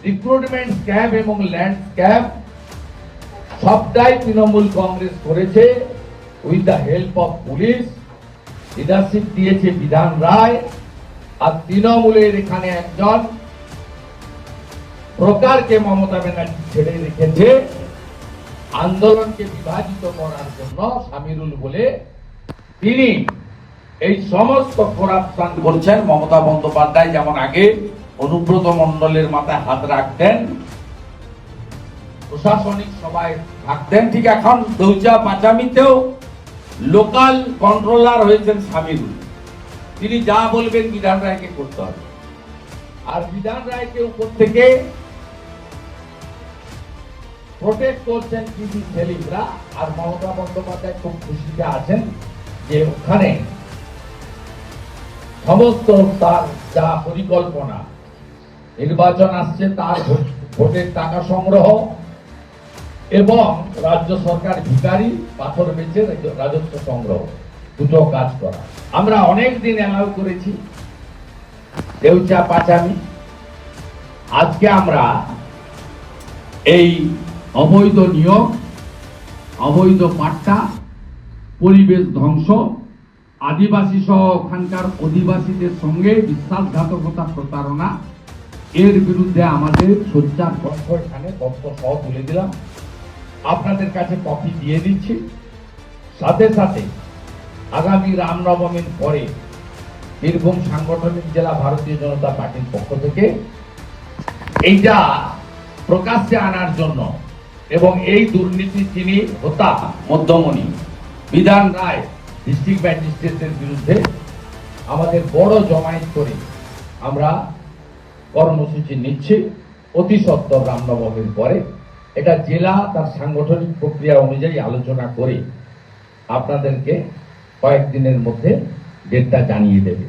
Recruitment scam এবং land scam সবটাই তৃণমূল কংগ্রেস করেছে with the help of police. Leadership দিয়েছে বিধান রায়, আর তৃণমূলের এখানে একজন প্রকারকে মমতা ব্যানার্জি ছেড়ে রেখেছে আন্দোলনকে বিভাজিত করার জন্য সামিরুল বলে। তিনি এই সমস্ত করাপশন করছেন। মমতা বন্দ্যোপাধ্যায় যেমন আগে অনুব্রত মণ্ডলের মাথায় হাত রাখতেন, প্রশাসনিক সভায় থাকতেন, ঠিক এখন দৌচা পাচামিতেও লোকাল কন্ট্রোলার হয়েছেন সামিরুল। তিনি যা বলবেন বিধান রায়কে করতে হবে, আর বিধান রায়কে উপর থেকে প্রোটেক্ট করছেন টিভি সেলিমরা। আর মমতা বন্দ্যোপাধ্যায় খুব খুশিতে আছেন যে ওখানে সমস্ত তার যা পরিকল্পনা, নির্বাচন আসছে, তার ভোটের টাকা সংগ্রহ এবং রাজ্য সরকার ভিখারি পাথর বেচে রাজস্ব সংগ্রহ, দুটো কাজ করা। আমরা অনেক দিন অ্যালাউ করেছি দেউচা পাচামি। আজকে আমরা এই অবৈধ নিয়োগ, অবৈধ পাট্টা, পরিবেশ ধ্বংস, আদিবাসী সহ ওখানকার অধিবাসীদের সঙ্গে বিশ্বাসঘাতকতা, প্রতারণা, এর বিরুদ্ধে আমাদের সোচ্চার কণ্ঠ এখানে তথ্য সহ তুলে দিলাম। আপনাদের কাছে কপি দিয়ে দিচ্ছি। সাথে সাথে আগামী রামনবমীর পরে বীরভূম সাংগঠনিক জেলা ভারতীয় জনতা পার্টির পক্ষ থেকে এইটা প্রকাশ্যে আনার জন্য এবং এই দুর্নীতি যিনি হোতা মধ্যমণি বিধান রায় ডিস্ট্রিক্ট ম্যাজিস্ট্রেটের বিরুদ্ধে আমাদের বড় জমায়েত করে আমরা কর্মসূচি নিচ্ছি অতি সত্বর রামনবমীর পরে। এটা জেলা তার সাংগঠনিক প্রক্রিয়া অনুযায়ী আলোচনা করে আপনাদেরকে কয়েকদিনের মধ্যে ডেটটা জানিয়ে দেবে।